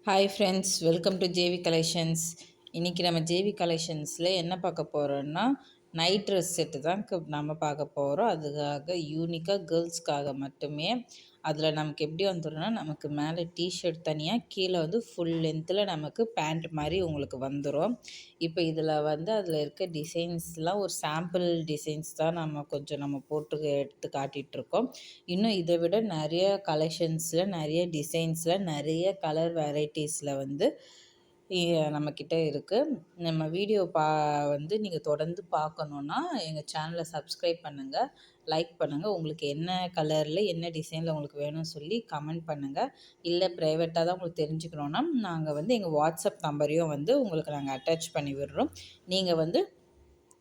Hi friends, welcome to JV collections. இன்றைக்கி நம்ம JV கலெக்ஷன்ஸில் என்ன பார்க்க போகிறோன்னா, நைட் ட்ரெஸ் செட்டு தான் நம்ம பார்க்க போகிறோம். அதுக்காக யூனிக்காக கேர்ள்ஸ்க்காக மட்டுமே. அதில் நமக்கு எப்படி வந்துடும்னா, நமக்கு மேலே டிஷர்ட் தனியாக, கீழே வந்து ஃபுல் லென்த்தில் நமக்கு பேண்ட் மாதிரி உங்களுக்கு வந்துடும். இப்போ இதில் வந்து அதில் இருக்க டிசைன்ஸ்லாம் ஒரு சாம்பிள் டிசைன்ஸ் தான் நம்ம போட்டு எடுத்து காட்டிகிட்ருக்கோம். இன்னும் இதை விட நிறைய கலெக்ஷன்ஸில், நிறைய டிசைன்ஸில், நிறைய கலர் வெரைட்டிஸில் வந்து நம்மக்கிட்ட இருக்குது. நம்ம வீடியோ வந்து நீங்கள் தொடர்ந்து பார்க்கணுன்னா எங்கள் சேனலை சப்ஸ்கிரைப் பண்ணுங்கள், லைக் பண்ணுங்கள். உங்களுக்கு என்ன கலரில் என்ன டிசைனில் உங்களுக்கு வேணும்னு சொல்லி கமெண்ட் பண்ணுங்கள். இல்லை ப்ரைவேட்டாக தான் உங்களுக்கு தெரிஞ்சுக்கணுன்னா நாங்கள் வந்து எங்கள் வாட்ஸ்அப் நம்பரையும் வந்து உங்களுக்கு நாங்கள் அட்டாச் பண்ணி விடுறோம். நீங்கள் வந்து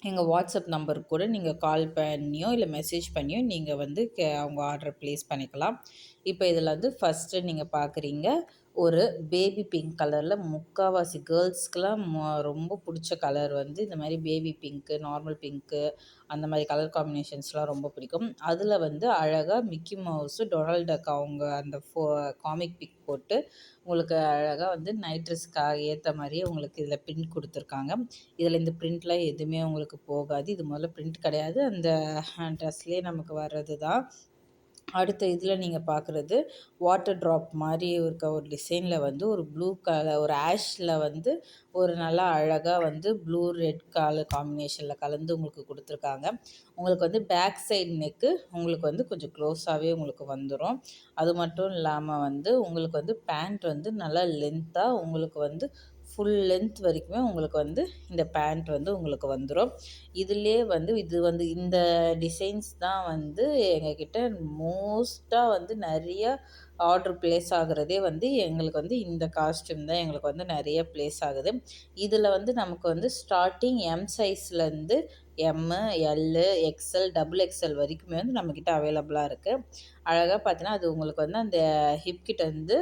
எங்கள் வாட்ஸ்அப் நம்பருக்கு கூட நீங்கள் கால் பண்ணியோ இல்லை மெசேஜ் பண்ணியோ நீங்கள் வந்து அவங்க ஆர்டர் ப்ளேஸ் பண்ணிக்கலாம். இப்போ இதில் வந்து ஃபஸ்ட்டு நீங்கள் பார்க்குறீங்க ஒரு பேபி பிங்க் கலரில் முக்கால்வாசி கேர்ள்ஸ்க்கெலாம் ரொம்ப பிடிச்ச கலர் வந்து இந்த மாதிரி பேபி பிங்க்கு, நார்மல் பிங்க்கு, அந்த மாதிரி கலர் காம்பினேஷன்ஸ்லாம் ரொம்ப பிடிக்கும். அதில் வந்து அழகாக மிக்கி மவுஸு, டொனால்ட் டக் அவங்க அந்த காமிக் பிக் போட்டு உங்களுக்கு அழகாக வந்து நைட் ட்ரெஸ்க்காக ஏற்ற மாதிரியே உங்களுக்கு இதில் பிரிண்ட் கொடுத்துருக்காங்க. இதில் இந்த பிரிண்ட்லாம் எதுவுமே உங்களுக்கு போகாது. இது முதல்ல பிரிண்ட் கிடையாது, அந்த ட்ரெஸ்லேயே நமக்கு வர்றது தான். அடுத்த இதில் நீங்கள் பார்க்குறது வாட்டர் ட்ராப் மாதிரி இருக்க ஒரு டிசைனில் வந்து ஒரு ப்ளூ கலர், ஒரு ஆஷில் வந்து ஒரு நல்லா அழகாக வந்து ப்ளூ ரெட் கலர் காம்பினேஷனில் கலந்து உங்களுக்கு கொடுத்துருக்காங்க. உங்களுக்கு வந்து பேக் சைடு நெக்கு உங்களுக்கு வந்து கொஞ்சம் க்ளோஸாகவே உங்களுக்கு வந்துடும். அது மட்டும் இல்லாமல் வந்து உங்களுக்கு வந்து பேண்ட் வந்து நல்லா லென்த்தாக உங்களுக்கு வந்து ஃபுல் லென்த் வரைக்குமே உங்களுக்கு வந்து இந்த பேண்ட் வந்து உங்களுக்கு வந்துடும். இதுலேயே வந்து இது வந்து இந்த டிசைன்ஸ் தான் வந்து எங்கக்கிட்ட மோஸ்ட்டாக வந்து நிறைய ஆர்டர் ப்ளேஸ் ஆகுறதே வந்து எங்களுக்கு வந்து இந்த காஸ்ட்யூம் தான் எங்களுக்கு வந்து நிறைய ப்ளேஸ் ஆகுது. இதில் வந்து நமக்கு வந்து ஸ்டார்டிங் எம் சைஸ்லேருந்து எம்மு, எல்லு, எக்ஸ்எல், டபுள் எக்ஸ்எல் வரைக்குமே வந்து நம்மக்கிட்ட அவைலபிளாக இருக்குது. அழகாக பார்த்தீங்கன்னா அது உங்களுக்கு வந்து அந்த ஹிப்கிட்ட வந்து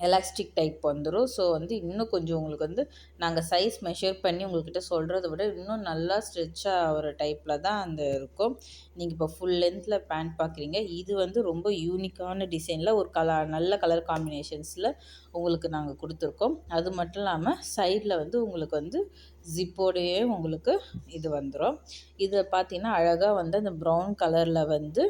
எலாஸ்டிக் டைப் வந்துடும். ஸோ வந்து இன்னும் கொஞ்சம் உங்களுக்கு வந்து நாங்கள் சைஸ் மெஷர் பண்ணி உங்கள்கிட்ட சொல்கிறத விட இன்னும் நல்லா ஸ்ட்ரெச் ஆகிற டைப்பில் தான் அந்த இருக்கும். நீங்கள் இப்போ ஃபுல் லென்த்தில் பேண்ட் பார்க்குறீங்க. இது வந்து ரொம்ப யூனிக்கான டிசைனில் ஒரு நல்ல கலர் காம்பினேஷன்ஸில் உங்களுக்கு நாங்கள் கொடுத்துருக்கோம். அது மட்டும் இல்லாமல் சைடில் வந்து உங்களுக்கு வந்து ஜிப்போடையே உங்களுக்கு இது வந்துடும். இதில் பார்த்தீங்கன்னா அழகாக வந்து அந்த ப்ரௌன் கலரில் வந்து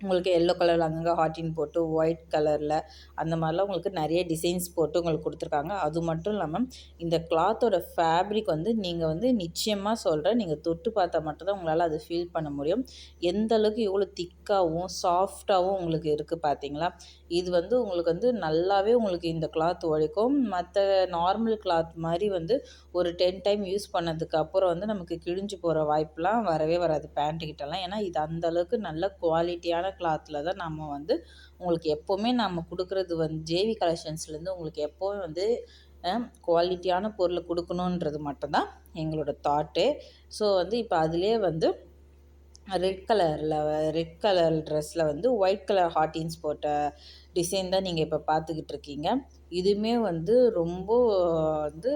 உங்களுக்கு எல்லோ கலரில் அங்கங்கே ஹார்ட்டின் போட்டு ஒயிட் கலரில் அந்த மாதிரிலாம் உங்களுக்கு நிறைய டிசைன்ஸ் போட்டு உங்களுக்கு கொடுத்துருக்காங்க. அது மட்டும் இல்லாமல் இந்த கிளாத்தோட ஃபேப்ரிக் வந்து நீங்கள் வந்து நிச்சயமாக சொல்கிறேன், நீங்கள் தொட்டு பார்த்தா மட்டும்தான் உங்களால் அதை ஃபீல் பண்ண முடியும். எந்த அளவுக்கு எவ்வளோ திக்காகவும் சாஃப்டாகவும் உங்களுக்கு இருக்குது பார்த்தீங்களா? இது வந்து உங்களுக்கு வந்து நல்லாவே உங்களுக்கு இந்த கிளாத் உழைக்கும். மற்ற நார்மல் கிளாத் மாதிரி வந்து ஒரு 10 டைம் யூஸ் பண்ணதுக்கு அப்புறம் வந்து நமக்கு கிழிஞ்சு போகிற வாய்ப்பெலாம் வரவே வராது பேண்ட்டுக்கிட்டலாம். ஏன்னா இது அந்தளவுக்கு நல்ல குவாலிட்டியான கிளாத்தில் தான் நம்ம வந்து உங்களுக்கு எப்போவுமே நம்ம கொடுக்குறது வந்து ஜேவி கலெக்ஷன்ஸ்லேருந்து உங்களுக்கு எப்போவும் வந்து குவாலிட்டியான பொருளை கொடுக்கணுன்றது மட்டும்தான் எங்களோட தாட்டு. ஸோ வந்து இப்போ அதுலேயே வந்து ரெட் கலர் ட்ரெஸ்ஸில் வந்து ஒயிட் கலர் ஹார்ட்டின்ஸ் போட்ட டிசைன் தான் நீங்கள் இப்போ பார்த்துக்கிட்டு இருக்கீங்க. இதுவுமே வந்து ரொம்ப வந்து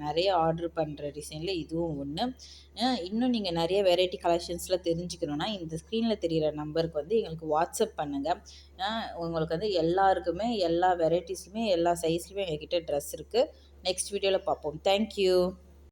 நிறைய ஆர்டர் பண்ணுற டிசைனில் இதுவும் ஒன்று. இன்னும் நீங்கள் நிறைய வெரைட்டி கலெக்ஷன்ஸில் தெரிஞ்சுக்கணுன்னா இந்த ஸ்க்ரீனில் தெரிகிற நம்பருக்கு வந்து எங்களுக்கு வாட்ஸ்அப் பண்ணுங்கள். உங்களுக்கு வந்து எல்லாருக்குமே எல்லா வெரைட்டிஸுமே எல்லா சைஸ்லையுமே எங்ககிட்ட ட்ரெஸ் இருக்குது. நெக்ஸ்ட் வீடியோவில் பார்ப்போம். தேங்க்யூ.